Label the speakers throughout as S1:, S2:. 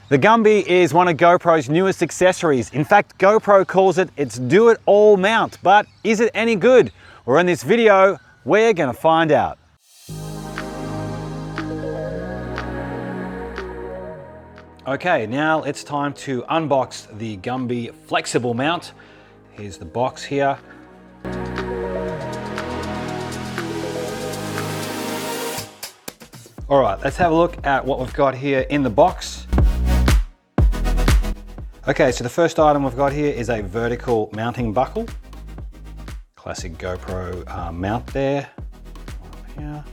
S1: The Gumby is one of GoPro's newest accessories. In fact, GoPro calls it its do-it-all mount, but is it any good? Well, in this video, we're gonna find out. Okay, now it's time to unbox the Gumby Flexible Mount. Here's the box here. All right, let's have a look at what we've got here in the box. Okay, so the first item we've got here is a vertical mounting buckle. Classic GoPro mount there. Here.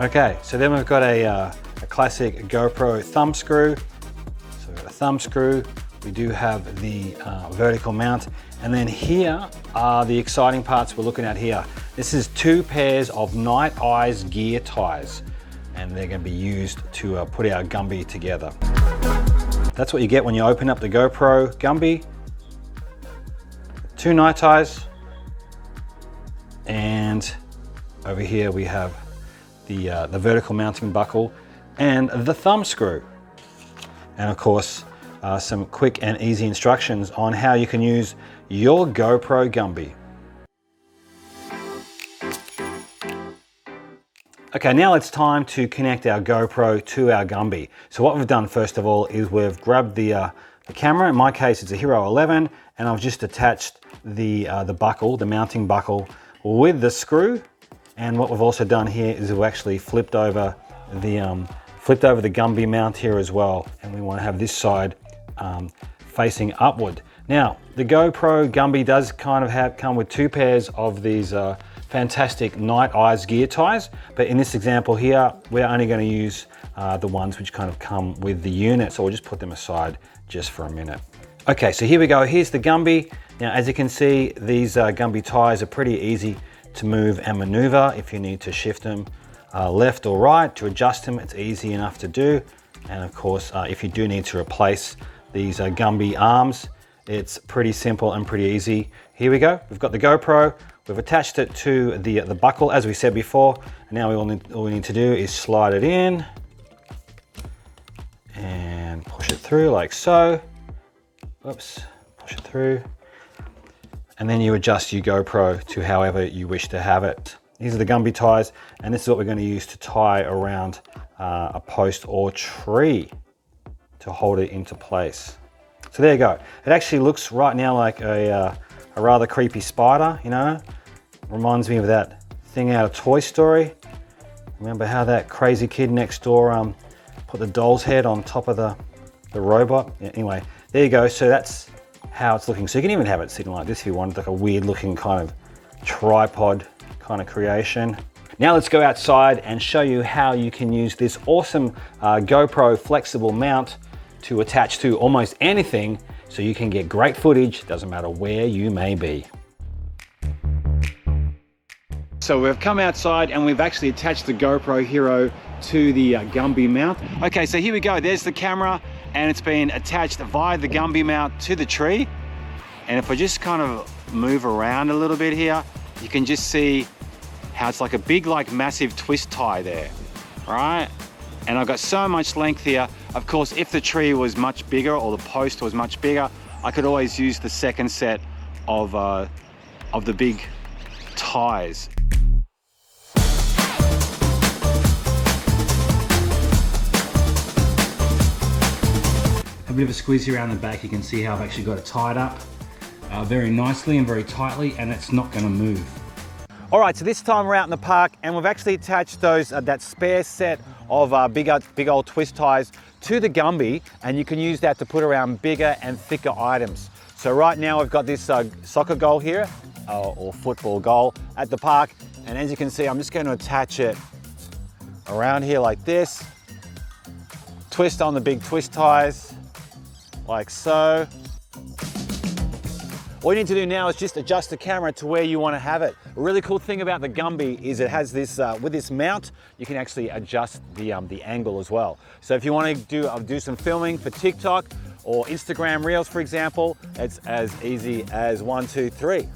S1: Okay, so then we've got a classic GoPro thumb screw. So we've got a thumb screw. We do have the vertical mount. And then here are the exciting parts we're looking at here. This is 2 pairs of Nite Ize gear ties, and they're going to be used to put our Gumby together. That's what you get when you open up the GoPro Gumby. 2 Nite Ize, and over here we have the vertical mounting buckle and the thumb screw, and of course some quick and easy instructions on how you can use your GoPro Gumby. Okay, now it's time to connect our GoPro to our Gumby. So what we've done first of all is we've grabbed the camera. In my case, it's a Hero 11, and I've just attached the buckle, the mounting buckle, with the screw. And what we've also done here is we've actually flipped over the Gumby mount here as well, and we want to have this side facing upward. Now, the GoPro Gumby does kind of come with 2 pairs of these fantastic Nite Ize gear ties, but in this example here, we're only going to use the ones which kind of come with the unit, so we'll just put them aside just for a minute. Okay, so here we go. Here's the Gumby. Now, as you can see, these Gumby ties are pretty easy to move and maneuver. If you need to shift them left or right to adjust them, it's easy enough to do. And of course, if you do need to replace these Gumby arms, it's pretty simple and pretty easy. Here we go. We've got the GoPro. We've attached it to the buckle, as we said before. And now all we need to do is slide it in and push it through like so. Oops, push it through. And then you adjust your GoPro to however you wish to have it. These are the Gumby ties, and this is what we're going to use to tie around a post or tree to hold it into place. So there you go. It actually looks right now like a rather creepy spider, you know? Reminds me of that thing out of Toy Story. Remember how that crazy kid next door put the doll's head on top of the robot? Yeah, anyway, there you go. So that's how it's looking. So you can even have it sitting like this if you want, like a weird looking kind of tripod kind of creation. Now let's go outside and show you how you can use this awesome GoPro flexible mount to attach to almost anything, so you can get great footage, doesn't matter where you may be. So we've come outside and we've actually attached the GoPro Hero to the Gumby mount. Okay, so here we go. There's the camera, and it's been attached via the Gumby mount to the tree. And if I just kind of move around a little bit here, you can just see how it's like a big, like massive twist tie there, right? And I've got so much length here. Of course, if the tree was much bigger or the post was much bigger, I could always use the second set of the big ties. A bit of a squeeze around the back, you can see how I've actually got it tied up very nicely and very tightly, and it's not going to move. All right, so this time we're out in the park, and we've actually attached those that spare set of big old twist ties to the Gumby, and you can use that to put around bigger and thicker items. So right now we've got this soccer goal here, or football goal at the park, and as you can see, I'm just going to attach it around here like this, twist on the big twist ties, like so. All you need to do now is just adjust the camera to where you want to have it. A really cool thing about the Gumby is it has this, with this mount, you can actually adjust the angle as well. So if you want to do some filming for TikTok or Instagram Reels, for example, it's as easy as 1, 2, 3.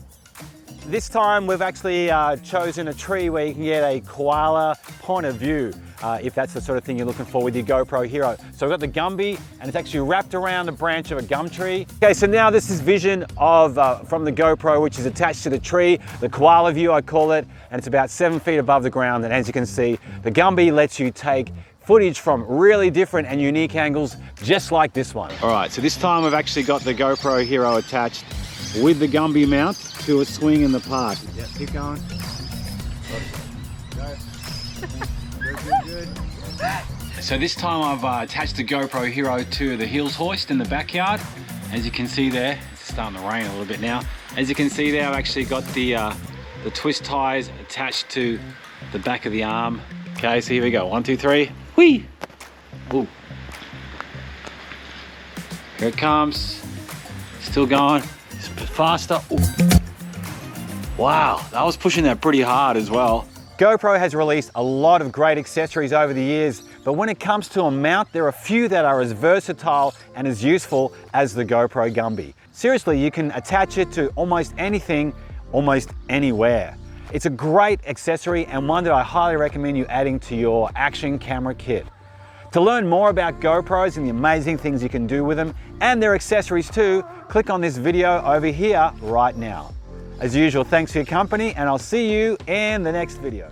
S1: This time we've actually chosen a tree where you can get a koala point of view, if that's the sort of thing you're looking for with your GoPro Hero. So we've got the Gumby, and it's actually wrapped around the branch of a gum tree. Okay, so now this is vision of from the GoPro, which is attached to the tree, the koala view I call it, and it's about 7 feet above the ground. And as you can see, the Gumby lets you take footage from really different and unique angles, just like this one. All right, so this time we've actually got the GoPro Hero attached with the Gumby mount to a swing in the park. Yeah, keep going. Go. Good. So this time I've attached the GoPro Hero to the heels hoist in the backyard. As you can see there, it's starting to rain a little bit now. As you can see there, I've actually got the twist ties attached to the back of the arm. Okay, so here we go. 1, 2, 3. Whee! Ooh. Here it comes. Still going. It's a bit faster. Ooh. Wow, that was pushing that pretty hard as well. GoPro has released a lot of great accessories over the years, but when it comes to a mount, there are a few that are as versatile and as useful as the GoPro Gumby. Seriously, you can attach it to almost anything, almost anywhere. It's a great accessory and one that I highly recommend you adding to your action camera kit. To learn more about GoPros and the amazing things you can do with them and their accessories too, click on this video over here right now. As usual, thanks for your company, and I'll see you in the next video.